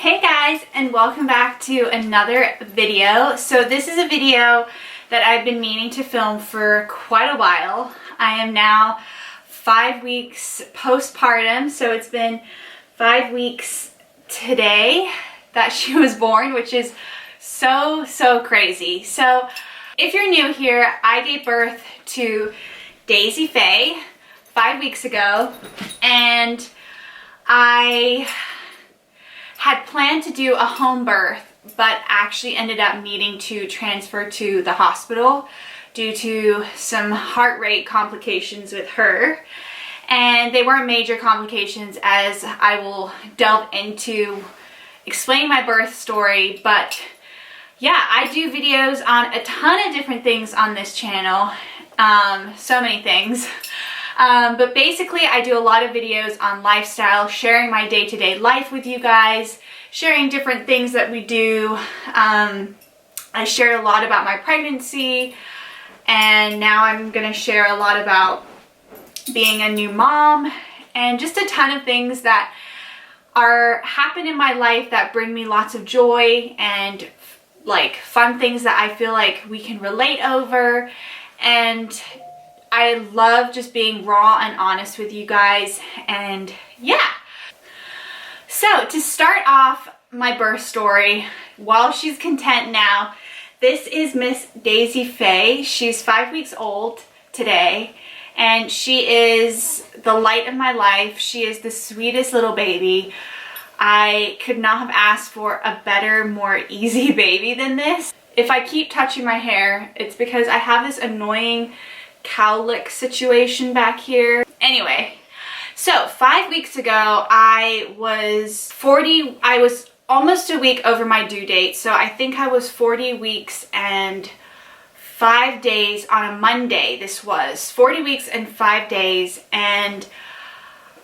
Hey guys, and welcome back to another video. So this is a video that I've been meaning to film for quite a while. I am now 5 weeks postpartum, so it's been 5 weeks today that she was born, which is so crazy. So if you're new here, I gave birth to Daisy Faye 5 weeks ago, and I had planned to do a home birth, but actually ended up needing to transfer to the hospital due to some heart rate complications with her. And they weren't major complications, as I will delve into explaining my birth story. But yeah, I do videos on a ton of different things on this channel, so many things. But basically I do a lot of videos on lifestyle, sharing my day-to-day life with you guys, sharing different things that we do. I shared a lot about my pregnancy, and now I'm gonna share a lot about being a new mom and just a ton of things that happen in my life that bring me lots of joy and like fun things that I feel like we can relate over. And I love just being raw and honest with you guys, and yeah. So to start off my birth story, while she's content now, this is Miss Daisy Faye. She's 5 weeks old today, and she is the light of my life. She is the sweetest little baby. I could not have asked for a better, more easy baby than this. If I keep touching my hair, it's because I have this annoying cowlick situation back here. Anyway, so 5 weeks ago I was almost a week over my due date. So I think I was 40 weeks and 5 days on a Monday. This was 40 weeks and 5 days, and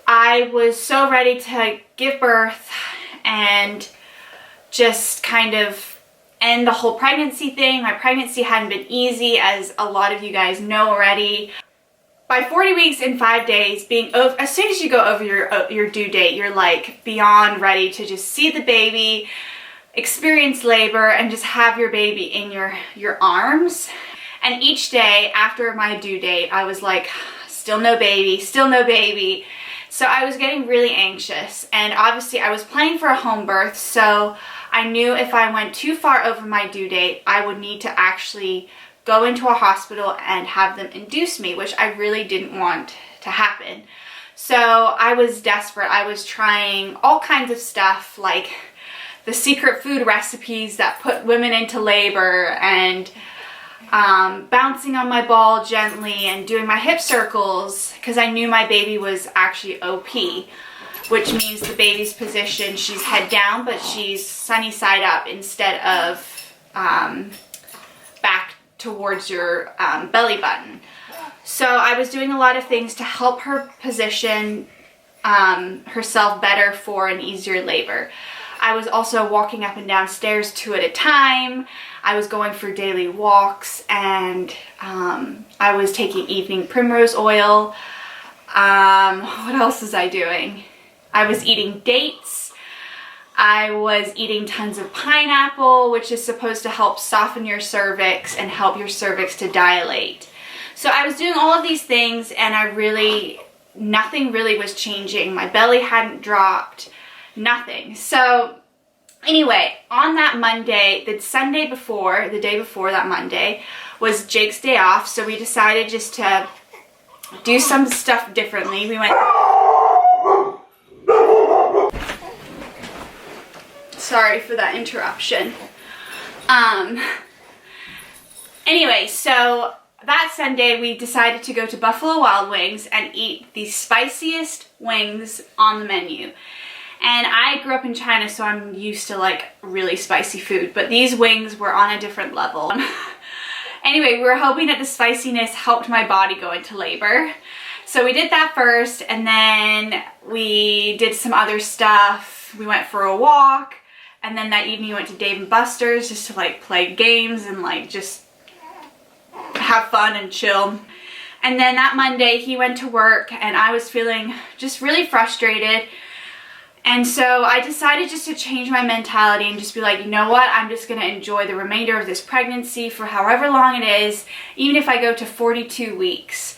I was so ready to give birth and just kind of end the whole pregnancy thing. My pregnancy hadn't been easy, as a lot of you guys know already. By 40 weeks and 5 days, as soon as you go over your due date, you're like beyond ready to just see the baby, experience labor, and just have your baby in your arms. And each day after my due date, I was like, still no baby, still no baby. So I was getting really anxious, and obviously I was planning for a home birth, so I knew if I went too far over my due date, I would need to actually go into a hospital and have them induce me, which I really didn't want to happen. So I was desperate. I was trying all kinds of stuff, like the secret food recipes that put women into labor, and bouncing on my ball gently and doing my hip circles, because I knew my baby was actually OP, which means the baby's position, she's head down, but she's sunny side up instead of back towards your belly button. So I was doing a lot of things to help her position herself better for an easier labor. I was also walking up and down stairs 2 at a time. I was going for daily walks, and I was taking evening primrose oil. What else was I doing? I was eating dates. I was eating tons of pineapple, which is supposed to help soften your cervix and help your cervix to dilate. So I was doing all of these things, and nothing really was changing. My belly hadn't dropped, nothing. So anyway, on that Monday, the Sunday before, the day before that Monday, was Jake's day off. So we decided just to do some stuff differently. We went... Sorry for that interruption. Anyway, so that Sunday we decided to go to Buffalo Wild Wings and eat the spiciest wings on the menu. And I grew up in China, so I'm used to like really spicy food, but these wings were on a different level. Anyway, we were hoping that the spiciness helped my body go into labor. So we did that first, and then we did some other stuff. We went for a walk, and then that evening we went to Dave & Buster's just to like play games and like just have fun and chill. And then that Monday he went to work, and I was feeling just really frustrated. And so I decided just to change my mentality and just be like, you know what, I'm just going to enjoy the remainder of this pregnancy for however long it is, even if I go to 42 weeks.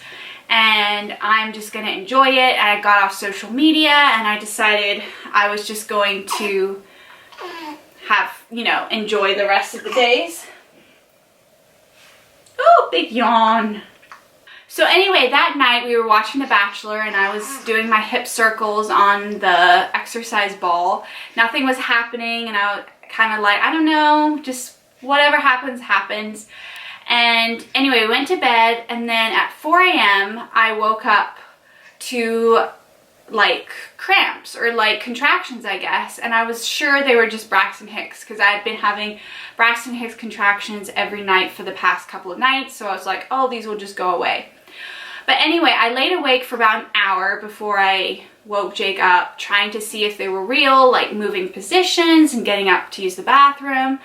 And I'm just going to enjoy it. And I got off social media and I decided I was just going to enjoy the rest of the days. Oh, big yawn. So anyway, that night we were watching The Bachelor and I was doing my hip circles on the exercise ball. Nothing was happening and I was kind of like, I don't know, just whatever happens, happens. And anyway, we went to bed and then at 4 a.m. I woke up to like cramps or like contractions, I guess. And I was sure they were just Braxton Hicks because I had been having Braxton Hicks contractions every night for the past couple of nights. So I was like, oh, these will just go away. But anyway, I laid awake for about an hour before I woke Jake up, trying to see if they were real, like moving positions and getting up to use the bathroom.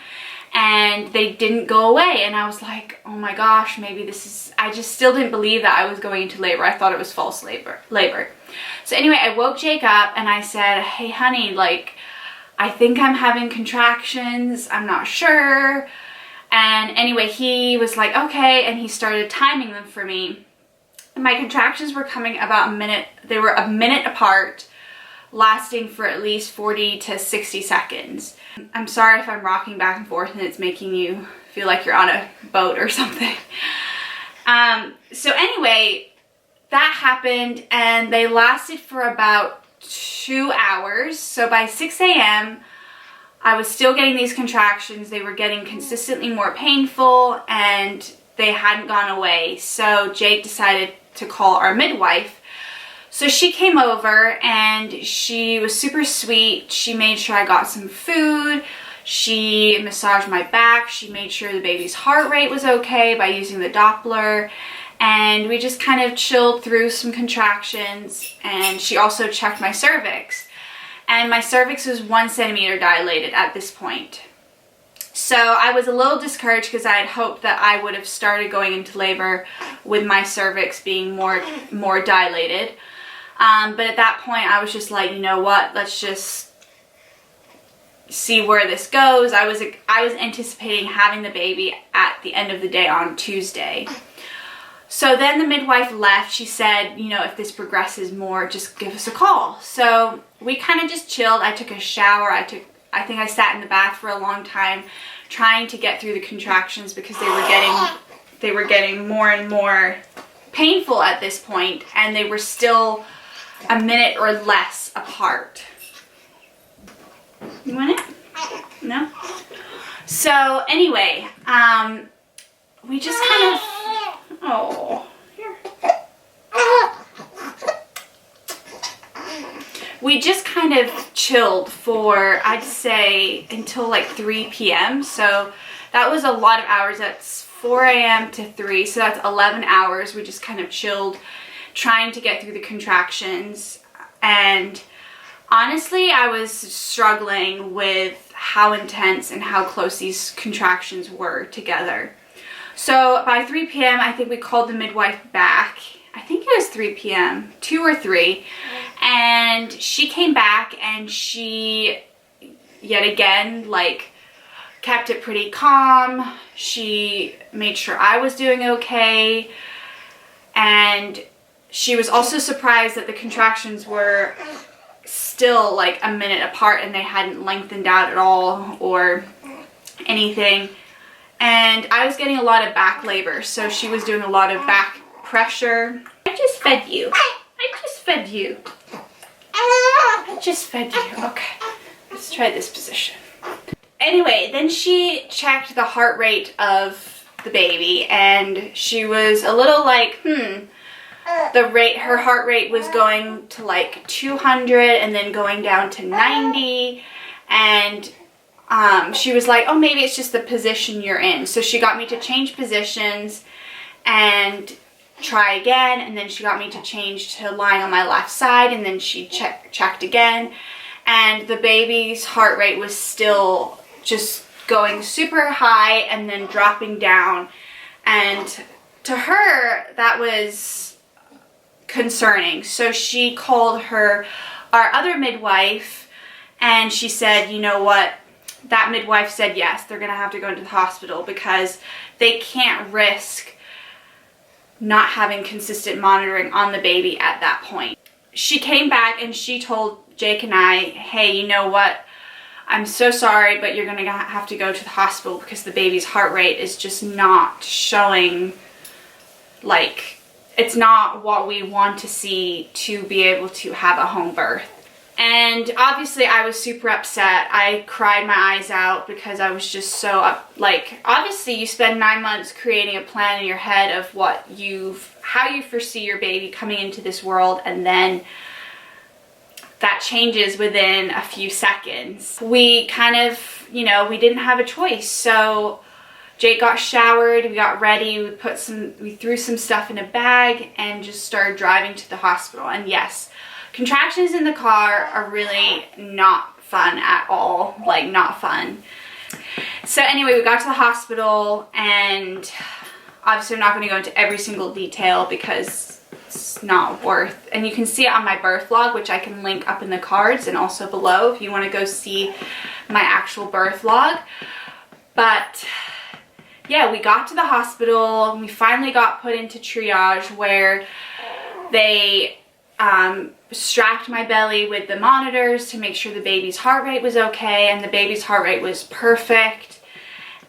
And they didn't go away. And I was like, oh my gosh, maybe this is, I just still didn't believe that I was going into labor. I thought it was false labor. So anyway, I woke Jake up and I said, hey honey, like, I think I'm having contractions. I'm not sure. And anyway, he was like, okay. And he started timing them for me. And my contractions were coming about a minute. They were a minute apart, lasting for at least 40 to 60 seconds. I'm sorry if I'm rocking back and forth and it's making you feel like you're on a boat or something. So anyway, that happened and they lasted for about 2 hours. So by 6 a.m. I was still getting these contractions. They were getting consistently more painful and they hadn't gone away. So Jake decided to call our midwife. So she came over and she was super sweet. She made sure I got some food. She massaged my back. She made sure the baby's heart rate was okay by using the Doppler. And we just kind of chilled through some contractions. And she also checked my cervix. And my cervix was 1 centimeter dilated at this point. So I was a little discouraged because I had hoped that I would have started going into labor with my cervix being more dilated. But at that point I was just like, you know what, let's just see where this goes. I was anticipating having the baby at the end of the day on Tuesday. So then the midwife left. She said, you know, if this progresses more, just give us a call. So we kind of just chilled. I took a shower. I think I sat in the bath for a long time trying to get through the contractions because they were getting more and more painful at this point, and they were still a minute or less apart. You want it? No? So anyway, we just kind of, oh, here. We just kind of chilled for, I'd say, until like 3 p.m. So that was a lot of hours. That's 4 a.m. to 3. So that's 11 hours. We just kind of chilled, trying to get through the contractions. And honestly, I was struggling with how intense and how close these contractions were together. So by 3 p.m., I think we called the midwife back. I think it was 3 p.m., 2 or 3. And she came back and she, yet again, like, kept it pretty calm. She made sure I was doing okay. And she was also surprised that the contractions were still like a minute apart and they hadn't lengthened out at all or anything. And I was getting a lot of back labor, so she was doing a lot of back pressure. I just fed you. I just fed you. I just fed you. Okay, let's try this position. Anyway, then she checked the heart rate of the baby and she was a little like, her heart rate was going to like 200 and then going down to 90, and she was like, oh, maybe it's just the position you're in. So she got me to change positions and try again, and then she got me to change to lying on my left side, and then she checked again, and the baby's heart rate was still just going super high and then dropping down. And to her, that was concerning. So she called our other midwife, And she said, you know what, that midwife said yes, they're gonna have to go into the hospital because they can't risk not having consistent monitoring on the baby at that point. She came back and she told Jake and I, hey, you know what, I'm so sorry, but you're gonna have to go to the hospital because the baby's heart rate is just not showing, like, it's not what we want to see to be able to have a home birth. And obviously I was super upset. I cried my eyes out because I was just so like, obviously you spend 9 months creating a plan in your head of how you foresee your baby coming into this world, and then that changes within a few seconds. We kind of, you know, we didn't have a choice. So Jake got showered, we got ready, we threw some stuff in a bag and just started driving to the hospital. And yes, contractions in the car are really not fun at all, like not fun. So anyway, we got to the hospital, and obviously I'm not going to go into every single detail because it's not worth, and you can see it on my birth vlog, which I can link up in the cards and also below if you want to go see my actual birth vlog. But yeah, we got to the hospital, we finally got put into triage where they strapped my belly with the monitors to make sure the baby's heart rate was okay, and the baby's heart rate was perfect.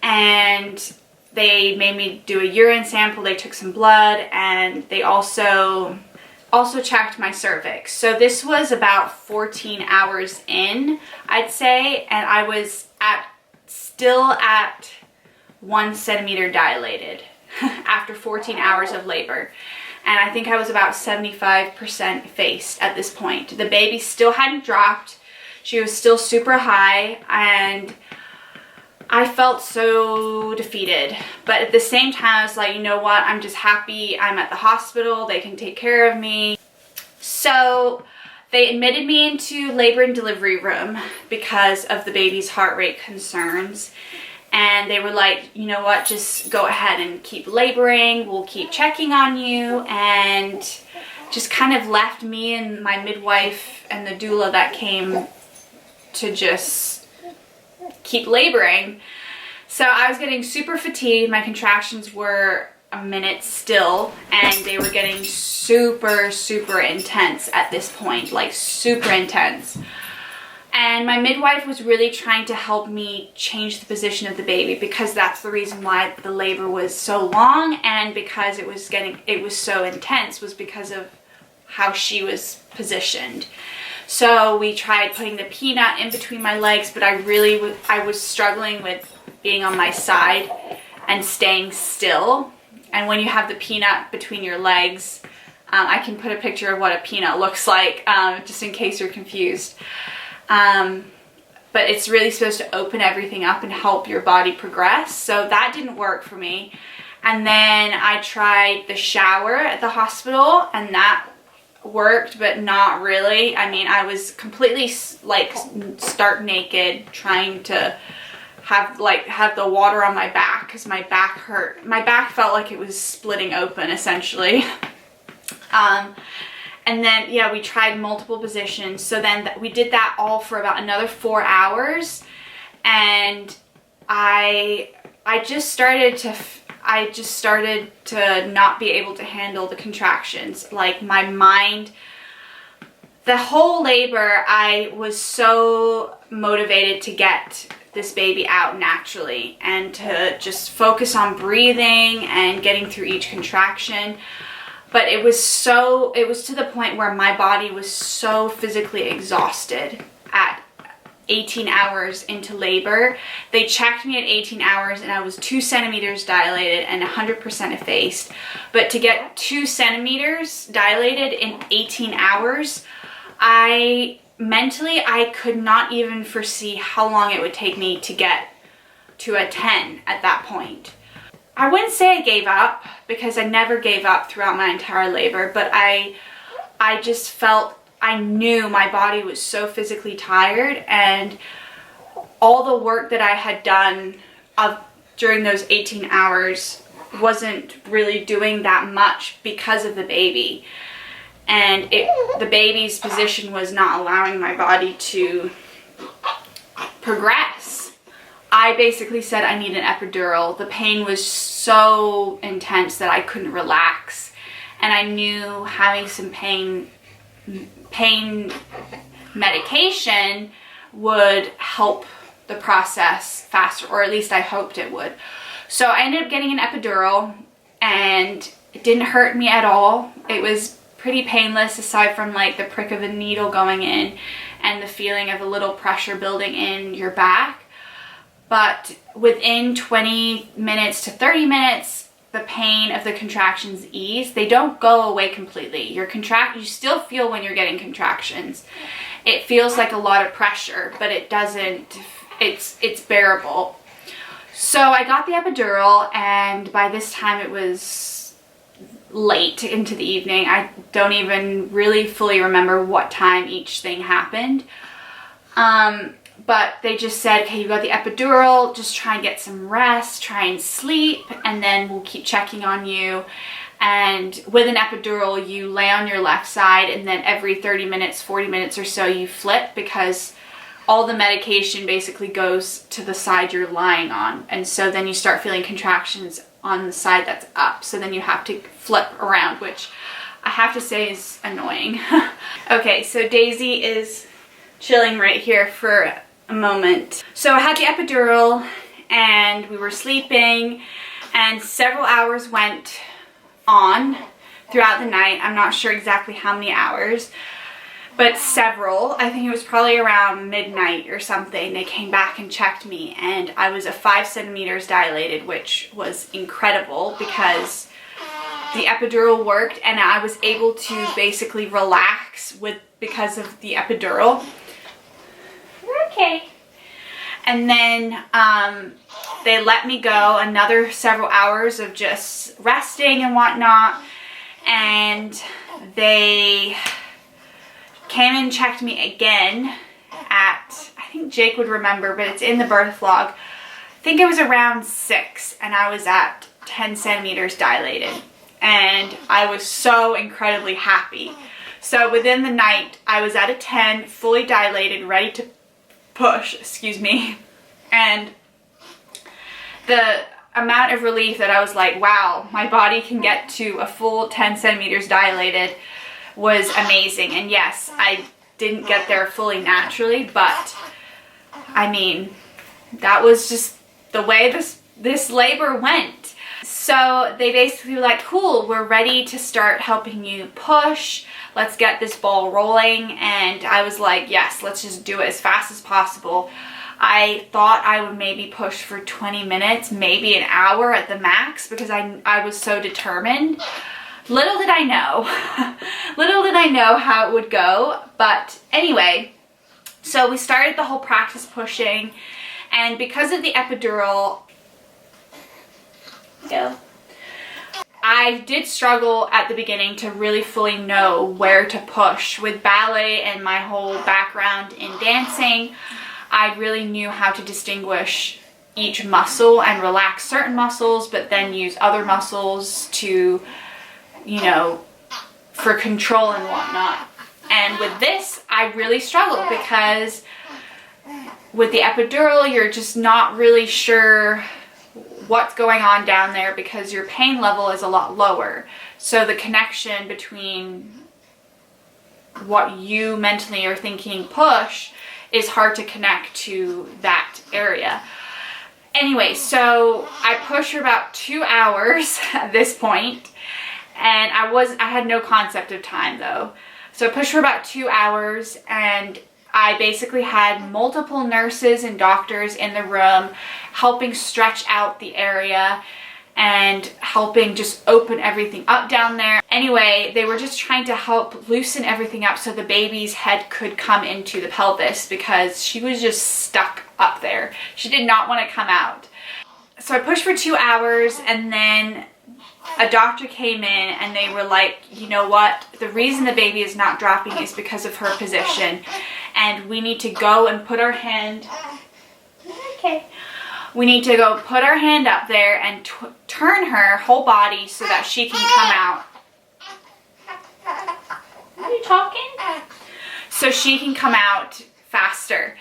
And they made me do a urine sample, they took some blood, and they also checked my cervix. So this was about 14 hours in, I'd say, and I was still at 1 centimeter dilated after 14 hours of labor. And I think I was about 75% effaced at this point. The baby still hadn't dropped. She was still super high, and I felt so defeated. But at the same time, I was like, you know what? I'm just happy I'm at the hospital. They can take care of me. So they admitted me into labor and delivery room because of the baby's heart rate concerns. And they were like, you know what, just go ahead and keep laboring, we'll keep checking on you, and just kind of left me and my midwife and the doula that came to just keep laboring. So I was getting super fatigued, my contractions were a minute still, and they were getting super, super intense at this point, like super intense. And my midwife was really trying to help me change the position of the baby, because that's the reason why the labor was so long, and because it was so intense was because of how she was positioned. So we tried putting the peanut in between my legs, but I was struggling with being on my side and staying still. And when you have the peanut between your legs, I can put a picture of what a peanut looks like, just in case you're confused. But it's really supposed to open everything up and help your body progress. So that didn't work for me. And then I tried the shower at the hospital, and that worked, but not really. I mean, I was completely like stark naked, trying to have the water on my back because my back hurt. My back felt like it was splitting open essentially. And then, yeah, we tried multiple positions. So then we did that all for about another 4 hours. And I just started to not be able to handle the contractions. Like my mind, the whole labor, I was so motivated to get this baby out naturally and to just focus on breathing and getting through each contraction. But it was to the point where my body was so physically exhausted at 18 hours into labor. They checked me at 18 hours and I was 2 centimeters dilated and 100% effaced. But to get 2 centimeters dilated in 18 hours, I could not even foresee how long it would take me to get to a 10 at that point. I wouldn't say I gave up, because I never gave up throughout my entire labor, but I just felt, I knew my body was so physically tired, and all the work that I had done during those 18 hours wasn't really doing that much because of the baby. And the baby's position was not allowing my body to progress. I basically said I need an epidural. The pain was so intense that I couldn't relax. And I knew having some pain medication would help the process faster, or at least I hoped it would. So I ended up getting an epidural, and it didn't hurt me at all. It was pretty painless aside from like the prick of a needle going in and the feeling of a little pressure building in your back. But within 20 minutes to 30 minutes, the pain of the contractions ease. They don't go away completely. You still feel when you're getting contractions. It feels like a lot of pressure, but it doesn't, it's bearable. So I got the epidural, and by this time it was late into the evening. I don't even really fully remember what time each thing happened. But they just said, okay, you got the epidural, just try and get some rest, try and sleep, and then we'll keep checking on you. And with an epidural, you lay on your left side, and then every 30 minutes, 40 minutes or so, you flip, because all the medication basically goes to the side you're lying on. And so then you start feeling contractions on the side that's up. So then you have to flip around, which I have to say is annoying. Okay, so Daisy is chilling right here for a moment. So I had the epidural, and we were sleeping, and several hours went on throughout the night. I'm not sure exactly how many hours, but several. I think it was probably around midnight or something. They came back and checked me, and I was 5 centimeters dilated, which was incredible because the epidural worked, and I was able to basically relax because of the epidural. Okay. And then they let me go another several hours of just resting and whatnot. And they came and checked me again at, I think Jake would remember, but it's in the birth vlog. I think it was around 6, and I was at 10 centimeters dilated. And I was so incredibly happy. So within the night, I was at a 10, fully dilated, ready to push, excuse me. And the amount of relief that I was like, wow, my body can get to a full 10 centimeters dilated was amazing. And yes, I didn't get there fully naturally, but I mean, that was just the way this labor went. So they basically were like, cool, we're ready to start helping you push. Let's get this ball rolling. And I was like, yes, let's just do it as fast as possible. I thought I would maybe push for 20 minutes, maybe an hour at the max, because I was so determined. Little did I know how it would go. But anyway, so we started the whole practice pushing, and because of the epidural, I did struggle at the beginning to really fully know where to push. With ballet and my whole background in dancing, I really knew how to distinguish each muscle and relax certain muscles, but then use other muscles to, you know, for control and whatnot. And with this, I really struggled because with the epidural, you're just not really sure what's going on down there because your pain level is a lot lower. So the connection between what you mentally are thinking push is hard to connect to that area. Anyway, so I pushed for about 2 hours at this point, and I had no concept of time though. So I pushed for about 2 hours, and I basically had multiple nurses and doctors in the room helping stretch out the area and helping just open everything up down there. Anyway, they were just trying to help loosen everything up so the baby's head could come into the pelvis because she was just stuck up there. She did not want to come out. So I pushed for 2 hours, and then a doctor came in and they were like, you know what, the reason the baby is not dropping is because of her position, and we need to go and put our hand, we need to go put our hand up there and turn her whole body so that she can come out. Are you talking? So she can come out faster.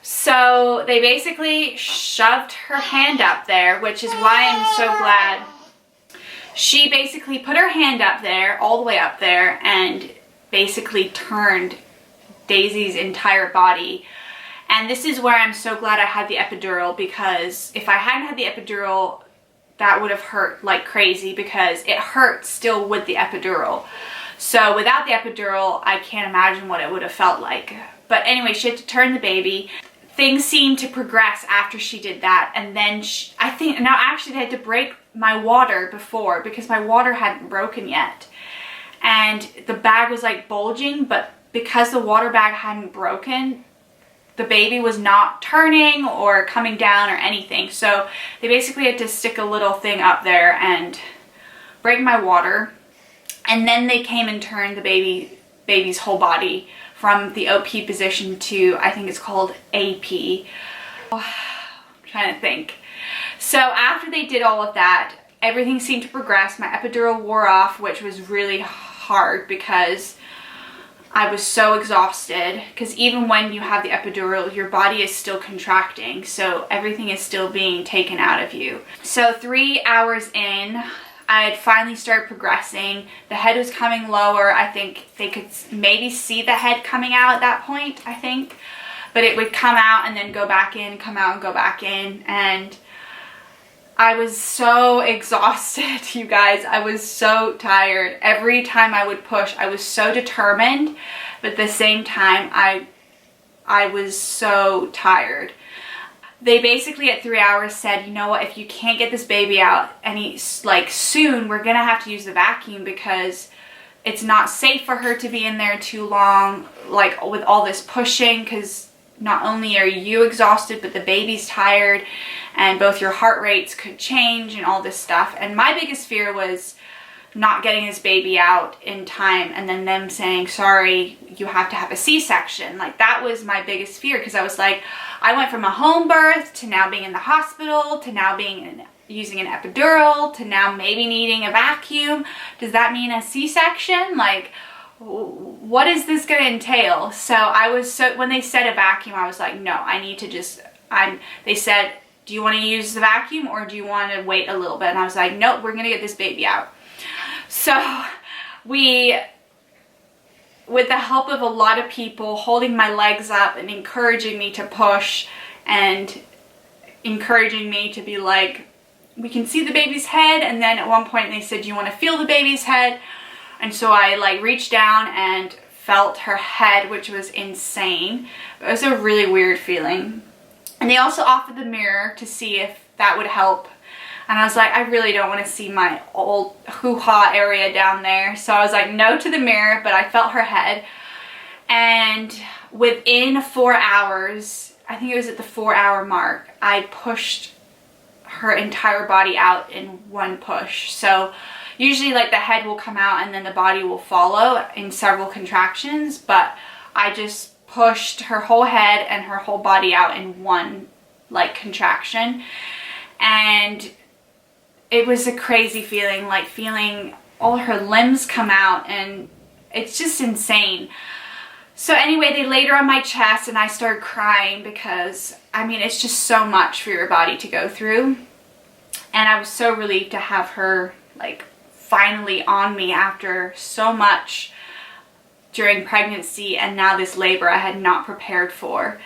So they basically shoved her hand up there, which is why I'm so glad. She basically put her hand up there, all the way up there, and basically turned Daisy's entire body. And this is where I'm so glad I had the epidural, because if I hadn't had the epidural, that would have hurt like crazy, because it hurts still with the epidural. So without the epidural, I can't imagine what it would have felt like. But anyway, she had to turn the baby. Things seemed to progress after she did that, and then I think, now actually they had to break my water before, because my water hadn't broken yet. And the bag was like bulging, but because the water bag hadn't broken, the baby was not turning or coming down or anything. So they basically had to stick a little thing up there and break my water. And then they came and turned the baby's whole body from the OP position to, I think it's called AP. Oh, I'm trying to think. So after they did all of that, everything seemed to progress. My epidural wore off, which was really hard because I was so exhausted, because even when you have the epidural, your body is still contracting, so everything is still being taken out of you. So 3 hours in, I had finally started progressing. The head was coming lower. I think they could maybe see the head coming out at that point, I think. But it would come out and then go back in, come out and go back in. And I was so exhausted, you guys. I was so tired. Every time I would push, I was so determined. But at the same time, I was so tired. They basically at 3 hours said, you know what, if you can't get this baby out soon, we're gonna have to use the vacuum, because it's not safe for her to be in there too long, like with all this pushing, because not only are you exhausted, but the baby's tired, and both your heart rates could change and all this stuff. And my biggest fear was not getting this baby out in time, and then them saying, sorry, you have to have a C-section. Like, that was my biggest fear, because I was like, I went from a home birth to now being in the hospital to now being using an epidural to now maybe needing a vacuum. Does that mean a C-section? Like, what is this going to entail? So I was when they said a vacuum, I was like, no, I need to just, they said, do you want to use the vacuum or do you want to wait a little bit? And I was like, nope, we're going to get this baby out. So with the help of a lot of people holding my legs up and encouraging me to push and encouraging me to be like, we can see the baby's head. And then at one point they said, do you want to feel the baby's head? And so I like reached down and felt her head, which was insane. It was a really weird feeling. And they also offered the mirror to see if that would help. And I was like, I really don't want to see my old hoo-ha area down there. So I was like, no to the mirror, but I felt her head. And within 4 hours, I think it was at the 4-hour mark, I pushed her entire body out in one push. So usually like the head will come out and then the body will follow in several contractions, but I just pushed her whole head and her whole body out in one like contraction. And it was a crazy feeling, like feeling all her limbs come out, and it's just insane. So anyway, they laid her on my chest and I started crying because, I mean, it's just so much for your body to go through. And I was so relieved to have her like finally on me after so much during pregnancy and now this labor I had not prepared for.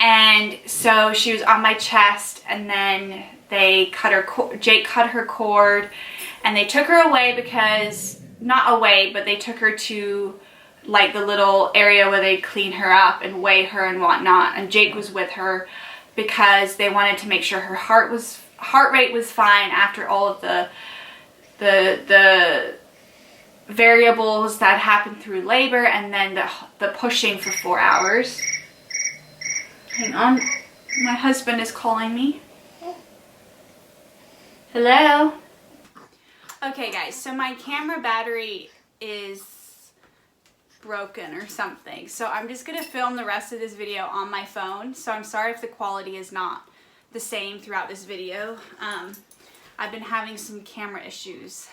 And so she was on my chest, and then they cut her, Jake cut her cord, and they took her away because, not away, but they took her to like the little area where they clean her up and weigh her and whatnot. And Jake was with her because they wanted to make sure her heart rate was fine after all of the variables that happened through labor, and then the pushing for 4 hours. Hang on, my husband is calling me. Hello? Okay guys, so my camera battery is broken or something, so I'm just gonna film the rest of this video on my phone. So I'm sorry if the quality is not the same throughout this video. I've been having some camera issues.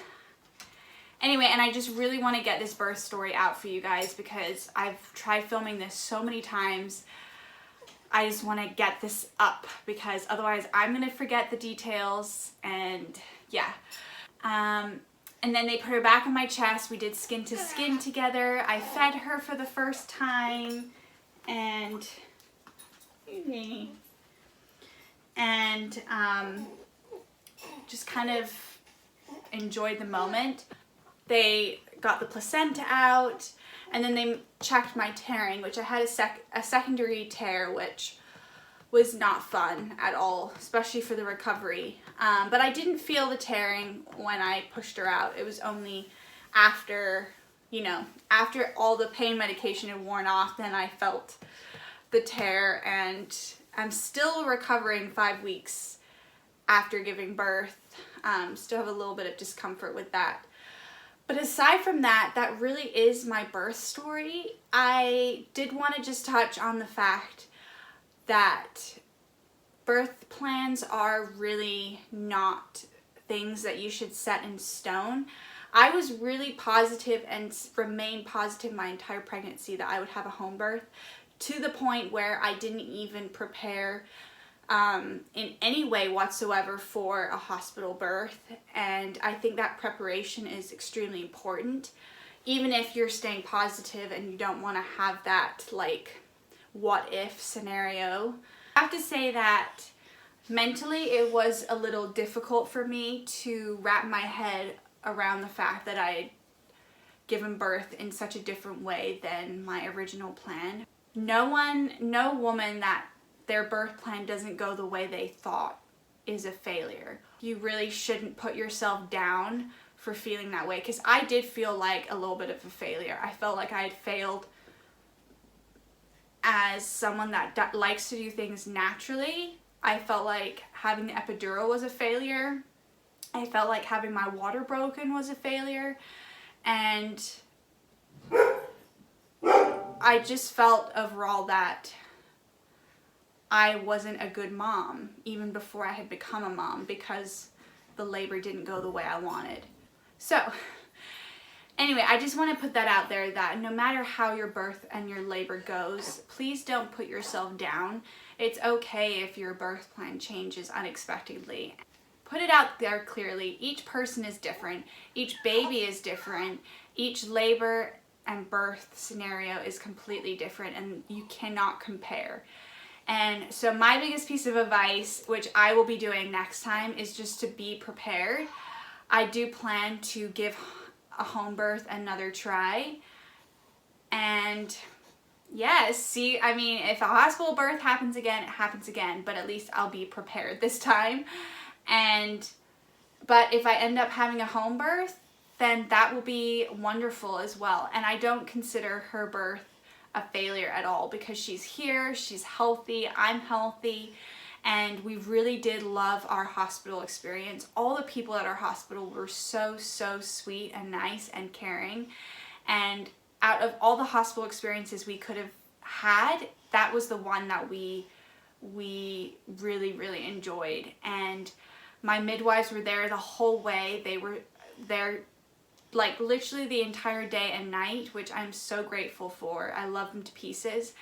Anyway, and I just really want to get this birth story out for you guys because I've tried filming this so many times. I just want to get this up because otherwise I'm going to forget the details, and yeah. And then they put her back on my chest. We did skin to skin together. I fed her for the first time, and just kind of enjoyed the moment. They got the placenta out, and then they checked my tearing, which I had a secondary tear, which was not fun at all, especially for the recovery. But I didn't feel the tearing when I pushed her out. It was only after, after all the pain medication had worn off, then I felt the tear, and I'm still recovering 5 weeks after giving birth. Still have a little bit of discomfort with that. But aside from that, that really is my birth story. I did want to just touch on the fact that birth plans are really not things that you should set in stone. I was really positive and remained positive my entire pregnancy that I would have a home birth, to the point where I didn't even prepare in any way whatsoever for a hospital birth. And I think that preparation is extremely important, even if you're staying positive and you don't want to have that like what if scenario. I have to say that mentally it was a little difficult for me to wrap my head around the fact that I had given birth in such a different way than my original plan. No woman that their birth plan doesn't go the way they thought is a failure. You really shouldn't put yourself down for feeling that way, because I did feel like a little bit of a failure. I felt like I had failed as someone that likes to do things naturally. I felt like having the epidural was a failure. I felt like having my water broken was a failure. And I just felt overall that I wasn't a good mom, even before I had become a mom, because the labor didn't go the way I wanted. So anyway, I just want to put that out there, that no matter how your birth and your labor goes, please don't put yourself down. It's okay if your birth plan changes unexpectedly. Put it out there clearly. Each person is different. Each baby is different. Each labor and birth scenario is completely different, and you cannot compare. And so my biggest piece of advice, which I will be doing next time, is just to be prepared. I do plan to give a home birth another try. And yes, I mean, if a hospital birth happens again, it happens again, but at least I'll be prepared this time. But if I end up having a home birth, then that will be wonderful as well. And I don't consider her birth a failure at all, because she's here, she's healthy, I'm healthy, and we really did love our hospital experience. All the people at our hospital were so sweet and nice and caring, and out of all the hospital experiences we could have had, that was the one that we really enjoyed. And my midwives were there the whole way. They were there like literally the entire day and night, which I'm so grateful for. I love them to pieces,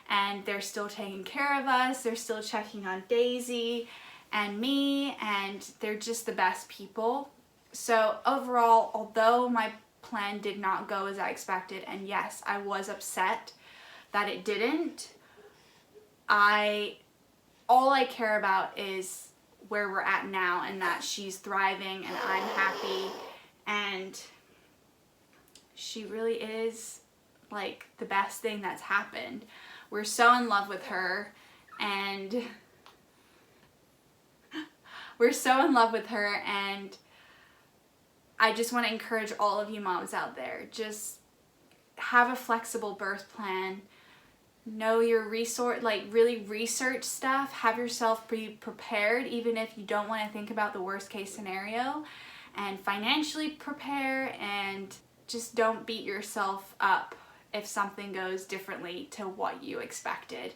and they're still taking care of us. They're still checking on Daisy and me, and they're just the best people. So overall, although my plan did not go as I expected, and yes, I was upset that it didn't, all I care about is where we're at now, and that she's thriving and I'm happy, and she really is like the best thing that's happened. We're so in love with her, and I just want to encourage all of you moms out there, just have a flexible birth plan. Know your resource, like really research stuff. Have yourself be prepared, even if you don't want to think about the worst case scenario, and financially prepare, and just don't beat yourself up if something goes differently to what you expected.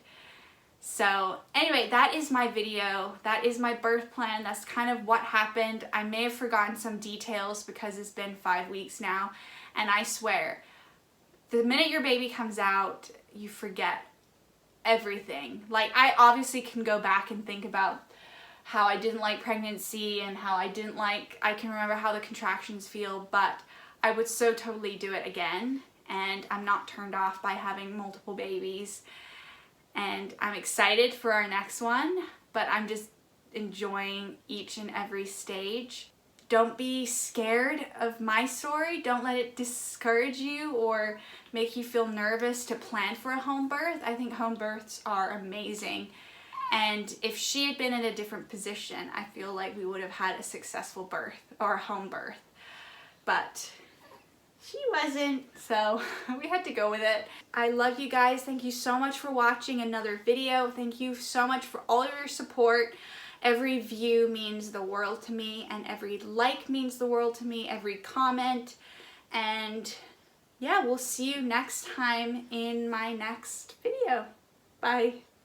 So anyway, that is my video. That is my birth plan. That's kind of what happened. I may have forgotten some details because it's been 5 weeks now, and I swear, the minute your baby comes out, you forget everything. Like, I obviously can go back and think about how I didn't like pregnancy and how I can remember how the contractions feel, but I would so totally do it again, and I'm not turned off by having multiple babies. And I'm excited for our next one, but I'm just enjoying each and every stage. Don't be scared of my story. Don't let it discourage you or make you feel nervous to plan for a home birth. I think home births are amazing. And if she had been in a different position, I feel like we would have had a successful birth or a home birth. But she wasn't, so we had to go with it. I love you guys. Thank you so much for watching another video. Thank you so much for all of your support. Every view means the world to me, and every like means the world to me, every comment. And yeah, we'll see you next time in my next video. Bye.